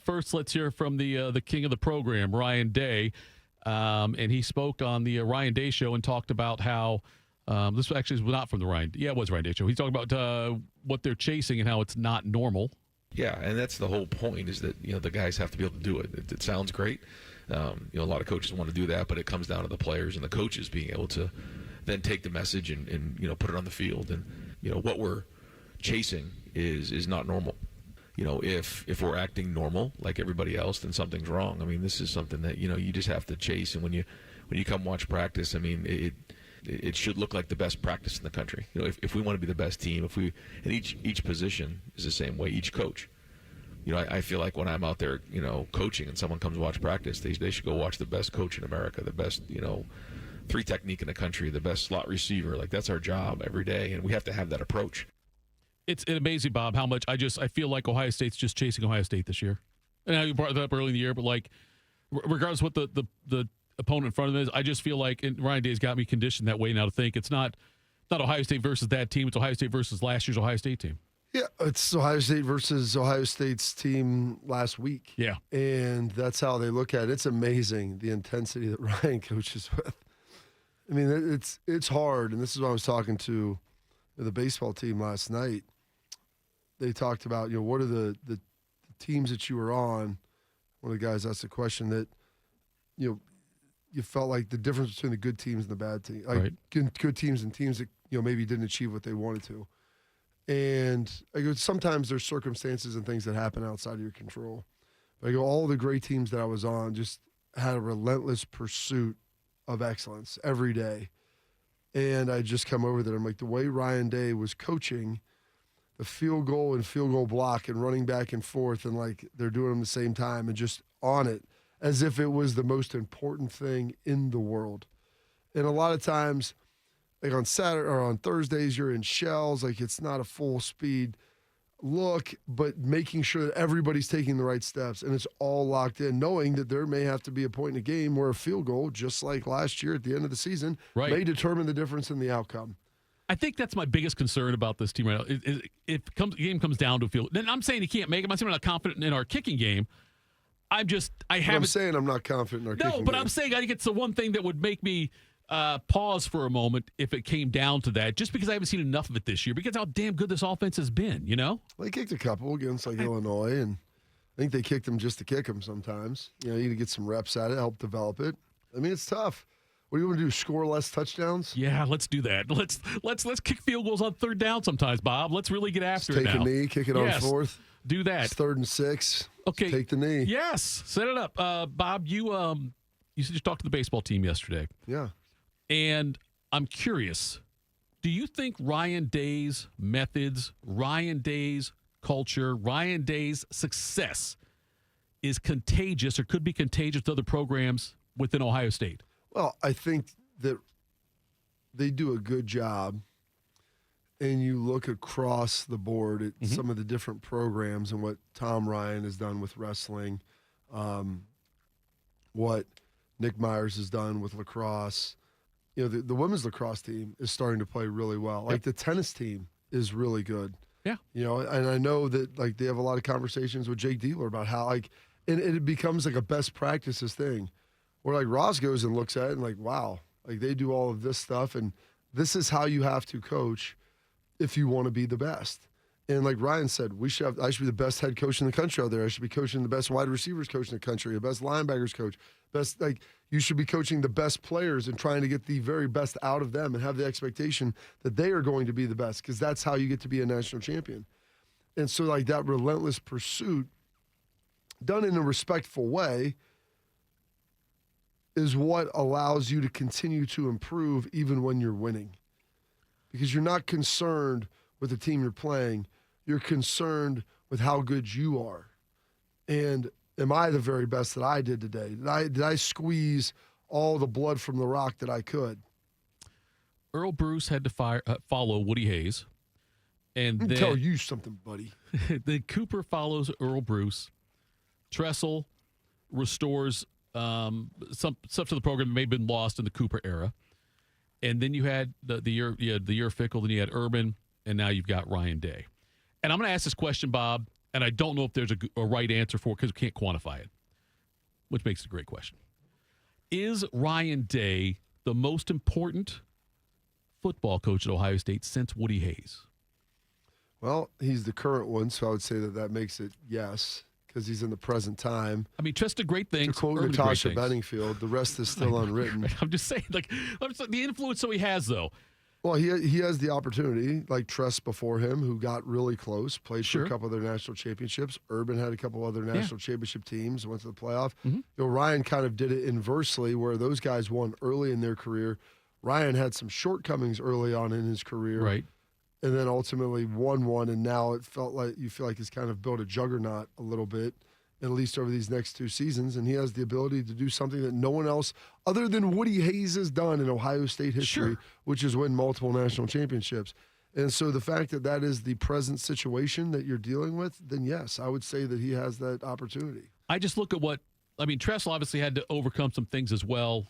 First, let's hear from the king of the program, Ryan Day. And he spoke on the Ryan Day show and talked about how this actually was not from the Ryan. Yeah, it was Ryan Day show. He talked about what they're chasing and how it's not normal. Yeah, and that's the whole point is that, the guys have to be able to do it. It sounds great. A lot of coaches want to do that, but it comes down to the players and the coaches being able to then take the message and put it on the field. And, what we're chasing is not normal. If we're acting normal like everybody else, then something's wrong. I mean, this is something that, you just have to chase. And when you come watch practice, I mean, it should look like the best practice in the country. If we want to be the best team, and each position is the same way, each coach. I feel like when I'm out there, coaching and someone comes to watch practice, they should go watch the best coach in America, the best, three technique in the country, the best slot receiver. Like, that's our job every day, and we have to have that approach. It's amazing, Bob, how much I feel like Ohio State's just chasing Ohio State this year. And I know you brought that up early in the year, but like, regardless of what the opponent in front of them is, I just feel like Ryan Day's got me conditioned that way now to think it's not Ohio State versus that team. It's Ohio State versus last year's Ohio State team. Yeah, it's Ohio State versus Ohio State's team last week. Yeah. And that's how they look at it. It's amazing the intensity that Ryan coaches with. I mean, it's hard, and this is what I was talking to the baseball team last night. They talked about, what are the teams that you were on? One of the guys asked a question that, you felt like the difference between the good teams and the bad teams. Like, right. Good teams and teams that, maybe didn't achieve what they wanted to. And I go, sometimes there's circumstances and things that happen outside of your control. But I go, all the great teams that I was on just had a relentless pursuit of excellence every day. And I just come over there. I'm like, the way Ryan Day was coaching the field goal and field goal block and running back and forth, and like they're doing them the same time and just on it as if it was the most important thing in the world. And a lot of times, like on Saturday or on Thursdays, you're in shells, like it's not a full speed look, but making sure that everybody's taking the right steps and it's all locked in, knowing that there may have to be a point in a game where a field goal, just like last year at the end of the season, may determine the difference in the outcome. I think that's my biggest concern about this team right now. If the game comes down to a field, then I'm saying he can't make it. I'm saying I'm not confident in our kicking game. I'm saying I'm not confident in our kicking game. No, but I'm saying I think it's the one thing that would make me pause for a moment if it came down to that, just because I haven't seen enough of it this year, because how damn good this offense has been, Well, they kicked a couple against Illinois, and I think they kicked them just to kick them sometimes. You need to get some reps at it, help develop it. I mean, it's tough. What do you want to do, score less touchdowns? Yeah, let's do that. Let's kick field goals on third down sometimes, Bob. Let's really get after it now. Take a knee, kick it on fourth. Do that. It's 3rd and 6. Okay. Take the knee. Yes, set it up. Bob, you said you talked to the baseball team yesterday. Yeah. And I'm curious, do you think Ryan Day's methods, Ryan Day's culture, Ryan Day's success is contagious or could be contagious to other programs within Ohio State? Well, I think that they do a good job, and you look across the board at some of the different programs and what Tom Ryan has done with wrestling, what Nick Myers has done with lacrosse. The women's lacrosse team is starting to play really well. Like, the tennis team is really good. Yeah. And I know that, like, they have a lot of conversations with Jake Dealer about how, like, and it becomes like a best practices thing. Where, like, Ross goes and looks at it and, like, wow, like, they do all of this stuff, and this is how you have to coach if you want to be the best. And like Ryan said, I should be the best head coach in the country out there. I should be coaching the best wide receivers coach in the country, the best linebackers coach, you should be coaching the best players and trying to get the very best out of them and have the expectation that they are going to be the best, because that's how you get to be a national champion. And so, like, that relentless pursuit done in a respectful way is what allows you to continue to improve even when you're winning. Because you're not concerned with the team you're playing. You're concerned with how good you are. And am I the very best that I did today? Did I squeeze all the blood from the rock that I could? Earl Bruce had to follow Woody Hayes. And Let me tell you something, buddy. Then Cooper follows Earl Bruce. Tressel restores some stuff to the program that may have been lost in the Cooper era. And then you had the year Fickle, then you had Urban, and now you've got Ryan Day. And I'm going to ask this question, Bob, and I don't know if there's a right answer for it because we can't quantify it, which makes it a great question. Is Ryan Day the most important football coach at Ohio State since Woody Hayes? Well, he's the current one, so I would say that makes it yes, because he's in the present time. I mean, Tress did great things. To quote Natasha Bedingfield, the rest is still unwritten. I'm just saying, the influence he has, though. Well, he has the opportunity, like Tress before him, who got really close, played for a couple of their national championships. Urban had a couple other national championship teams, went to the playoff. Mm-hmm. Ryan kind of did it inversely, where those guys won early in their career. Ryan had some shortcomings early on in his career. Right. And then ultimately won one, and now you feel like he's kind of built a juggernaut a little bit, at least over these next 2 seasons, and he has the ability to do something that no one else other than Woody Hayes has done in Ohio State history, which is win multiple national championships. And so the fact that is the present situation that you're dealing with, then yes, I would say that he has that opportunity. I just look at Tressel obviously had to overcome some things as well,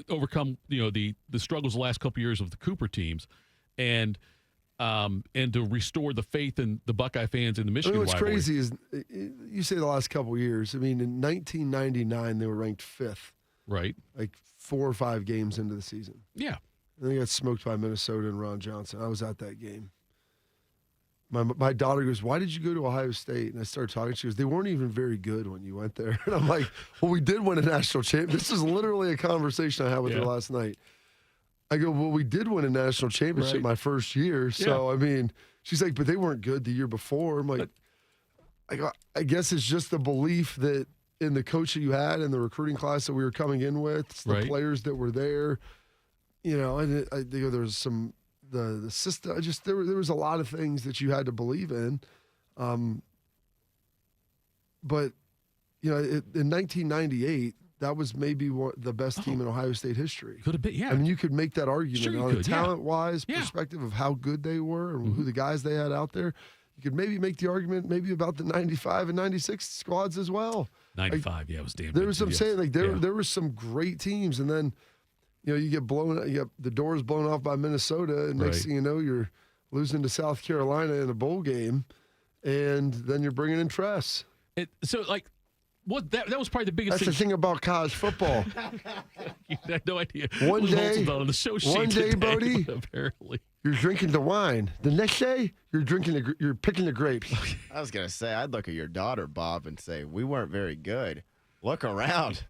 overcome the struggles the last couple of years of the Cooper teams, and to restore the faith in the Buckeye fans in the Michigan what's rivalry. Crazy is you say the last couple of years. I mean, in 1999, they were ranked 5th. Right. Like 4 or 5 games into the season. Yeah. And they got smoked by Minnesota and Ron Johnson. I was at that game. My daughter goes, "Why did you go to Ohio State?" And I started talking. She goes, "They weren't even very good when you went there." And I'm like, "Well, we did win a national championship." This is literally a conversation I had with her last night. I go, "Well, we did win a national championship my first year." So, I mean, she's like, "But they weren't good the year before." I'm like, I guess it's just the belief that in the coach that you had and the recruiting class that we were coming in with, the players that were there, and I think there was some, the system, there was a lot of things that you had to believe in. But, in 1998, that was maybe the best team in Ohio State history. Could have been, yeah. I mean, you could make that argument on a talent-wise Yeah. perspective of how good they were and who the guys they had out there. You could maybe make the argument maybe about the 95 and 96 squads as well. 95, it was damn good. There was some saying, there were some great teams, and then, you get the doors blown off by Minnesota, and next thing you know, you're losing to South Carolina in a bowl game, and then you're bringing in Tress. That was probably the biggest thing. That's the thing about college football. You had no idea. One day, today, Bodie, apparently, you're drinking the wine. The next day, you're picking the grapes. I was gonna say, I'd look at your daughter, Bob, and say, "We weren't very good. Look around.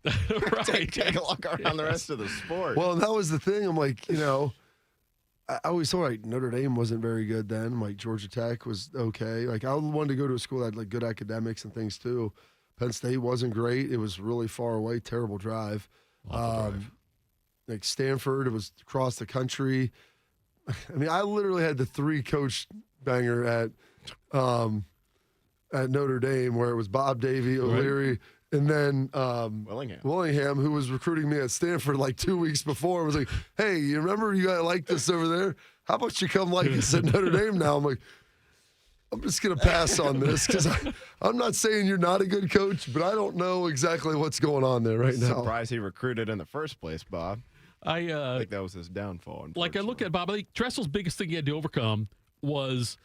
Take a look around the rest of the sport." Well, and that was the thing. I'm like, I always thought Notre Dame wasn't very good then. I'm like, Georgia Tech was okay. Like, I wanted to go to a school that had good academics and things too. Penn State wasn't great. It was really far away, terrible drive. Like Stanford, it was across the country. I mean, I literally had the 3-coach banger at Notre Dame, where it was Bob Davie, O'Leary, and then Willingham, who was recruiting me at Stanford like 2 weeks before, was like, "Hey, you remember you got like this over there? How about you come like this at Notre Dame now?" I'm like, I'm just going to pass on this because I'm not saying you're not a good coach, but I don't know exactly what's going on there right now. Surprised he recruited in the first place, Bob. I think that was his downfall. Like I look at Bob, I think Tressel's biggest thing he had to overcome was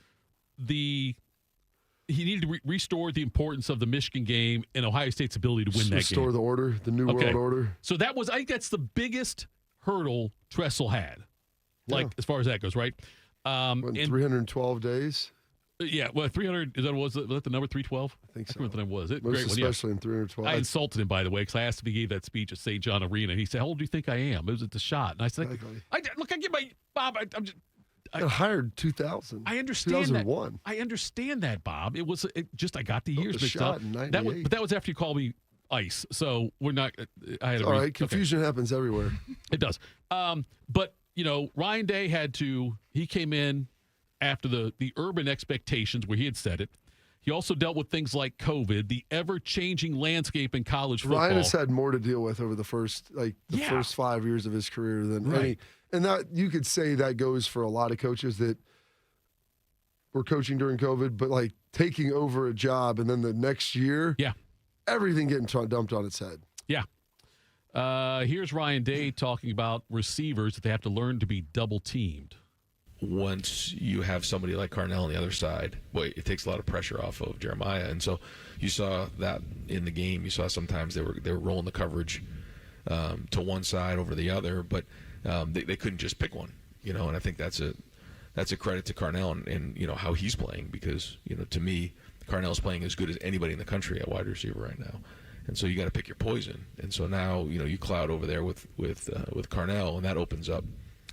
he needed to restore the importance of the Michigan game and Ohio State's ability to win that game. Restore the order, the new world order. So I think that's the biggest hurdle Tressel had, as far as that goes, right? 312 days. Yeah, 300, was that the number 312? I think so. I can't remember what the number was. Most especially in 312. I insulted him, by the way, because I asked if he gave that speech at St. John Arena. He said, "How old do you think I am?" It was at the shot. And I said, I get my, Bob, I got hired 2000. I understand 2001. that. I understand that, Bob. I got the years mixed up. In 98. But that was after you called me Ice. So we're not, I had all right, confusion happens everywhere. It does. But, Ryan Day he came in after the urban expectations where he had said it. He also dealt with things like COVID, the ever-changing landscape in college football. Ryan has had more to deal with over the first 5 years of his career than any. And that you could say that goes for a lot of coaches that were coaching during COVID, but taking over a job and then the next year, everything getting dumped on its head. Yeah. Here's Ryan Day talking about receivers that they have to learn to be double-teamed. once you have somebody like Carnell on the other side, it takes a lot of pressure off of Jeremiah. And so you saw that in the game. You saw sometimes they were rolling the coverage to one side over the other, but they couldn't just pick one, and I think that's a credit to Carnell and how he's playing, because to me, Carnell's playing as good as anybody in the country at wide receiver right now. And so you got to pick your poison. And so now, you cloud over there with Carnell, and that opens up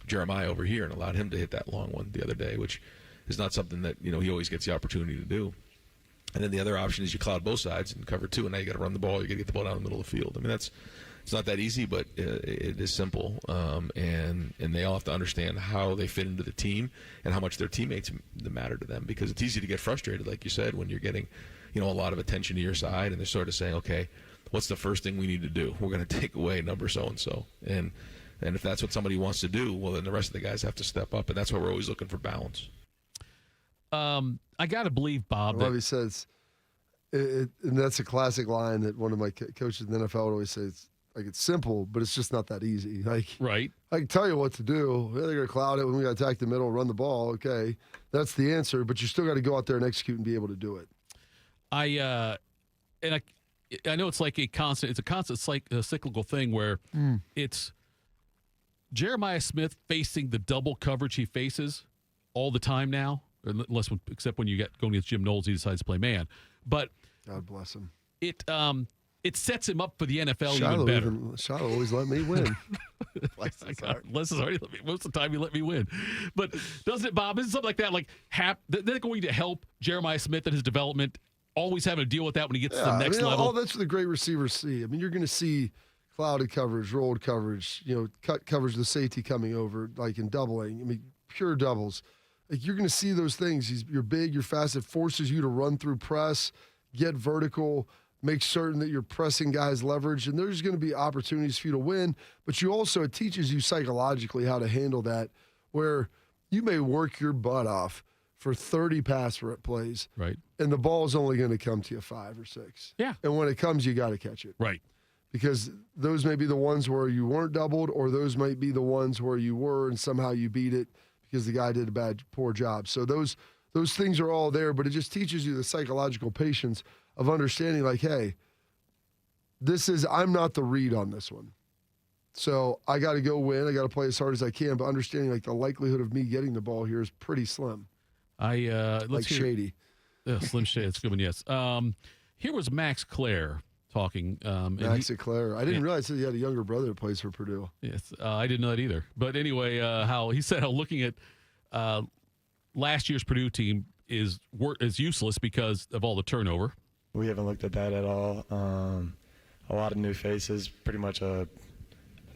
Jeremiah over here and allowed him to hit that long one the other day, which is not something that, he always gets the opportunity to do. And then the other option is you cloud both sides and cover two, and now you got to run the ball. You got to get the ball down the middle of the field. I mean, it's not that easy, but it is simple. And they all have to understand how they fit into the team and how much their teammates matter to them, because it's easy to get frustrated, like you said, when you're getting, a lot of attention to your side, and they're sort of saying, okay, what's the first thing we need to do? We're going to take away number so-and-so. And if that's what somebody wants to do, well, then the rest of the guys have to step up, and that's why we're always looking for balance. I got to believe, Bob. He says, and that's a classic line that one of my coaches in the NFL would always say, it's simple, but it's just not that easy. Right. I can tell you what to do. They're going to cloud it when we got to attack the middle, run the ball. Okay, that's the answer, but you still got to go out there and execute and be able to do it. I know it's like a constant cyclical thing where it's Jeremiah Smith facing the double coverage he faces all the time now, except when you get going against Jim Knowles, he decides to play man. But God bless him. It sets him up for the NFL even better. Shiloh always let me win. Bless his heart. Most of the time, he let me win. But doesn't it, Bob? Isn't something like that they're going to help Jeremiah Smith in his development? Always having to deal with that when he gets to the next level. All that's what the great receivers see. I mean, you're going to see clouded coverage, rolled coverage, cut coverage, the safety coming over, like in doubling. I mean, pure doubles. Like, you're going to see those things. You're big, you're fast. It forces you to run through press, get vertical, make certain that you're pressing guys' leverage, and there's going to be opportunities for you to win. But it teaches you psychologically how to handle that, where you may work your butt off for 30 pass plays, right? And the ball is only going to come to you 5 or 6. Yeah. And when it comes, you got to catch it. Right. Because those may be the ones where you weren't doubled, or those might be the ones where you were and somehow you beat it because the guy did a poor job. So those things are all there, but it just teaches you the psychological patience of understanding, like, hey, I'm not the read on this one. So I got to go win. I got to play as hard as I can, but understanding, like, the likelihood of me getting the ball here is pretty slim. Let's hear Shady. Slim Shady. It's a good one, yes. Here was Max Klare talking. Max Klare. I didn't realize that he had a younger brother that plays for Purdue. Yes, I didn't know that either. But anyway, how he said how looking at last year's Purdue team is useless because of all the turnover. We haven't looked at that at all. A lot of new faces, pretty much a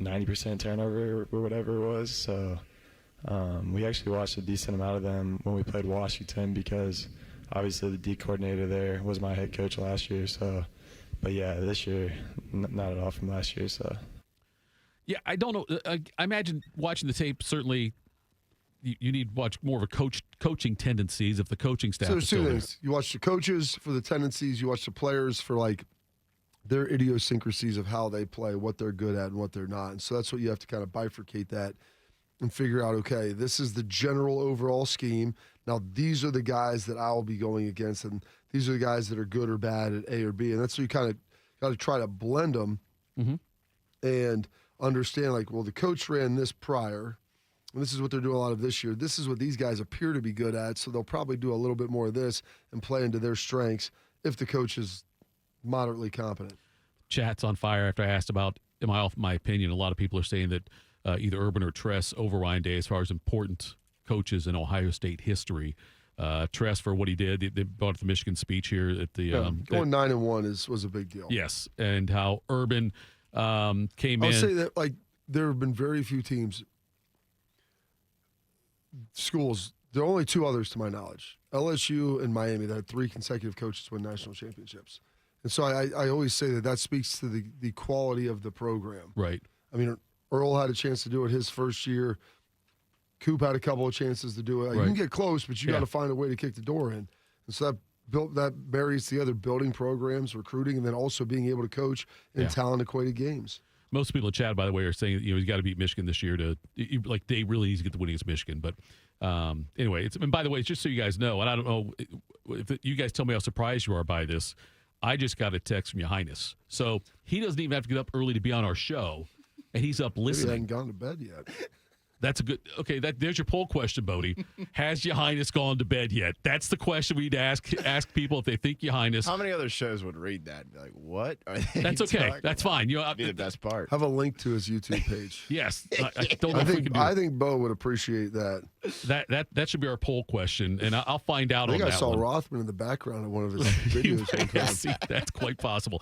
90% turnover or whatever it was. So we actually watched a decent amount of them when we played Washington, because obviously the D coordinator there was my head coach last year. So, but yeah, this year, not at all from last year. So, yeah, I don't know. I imagine watching the tape, certainly you need to watch more of a coaching tendencies if the coaching staff. So there's two things. You watch the coaches for the tendencies. You watch the players for, like, their idiosyncrasies of how they play, what they're good at and what they're not. And so that's what you have to kind of bifurcate that and figure out, okay, this is the general overall scheme. Now, these are the guys that I'll be going against, and these are the guys that are good or bad at A or B. And that's what you kind of got to try to blend them and understand, like, well, the coach ran this prior, and this is what they're doing a lot of this year. This is what these guys appear to be good at, so they'll probably do a little bit more of this and play into their strengths if the coach is moderately competent. Chat's on fire after I asked about my opinion. A lot of people are saying that either Urban or Tress over Ryan Day as far as important coaches in Ohio State history. Tress for what he did. They brought up the Michigan speech here at the going 9-1 was a big deal. Yes, and how Urban came in. I'll say that, like, there have been very few schools. There are only 2 others to my knowledge: LSU and Miami, that had 3 consecutive coaches win national championships. And so I always say that speaks to the quality of the program. Right. I mean, Earl had a chance to do it his first year. Coop had a couple of chances to do it. Right. You can get close, but you got to find a way to kick the door in. And so that marries together building programs, recruiting, and then also being able to coach in talent-equated games. Most people in chat, by the way, are saying he's got to beat Michigan this year like they really need to get the win against Michigan. But anyway, and by the way, it's just so you guys know, and I don't know if you guys tell me how surprised you are by this. I just got a text from Your Highness, so he doesn't even have to get up early to be on our show, and he's up listening. Maybe he hasn't gone to bed yet. That's a good. Okay, there's your poll question, Bodie. Has Your Highness gone to bed yet? That's the question we need to ask people if they think Your Highness. How many other shows would read that and be like, what are they That's okay. That's about? fine. That'd be the best part. Have a link to his YouTube page. Yes, I don't know if we can do I think Bo would appreciate that. That should be our poll question, and I'll find out. I think on I that saw one. Rothman in the background of one of his videos. Yeah, see, that's quite possible.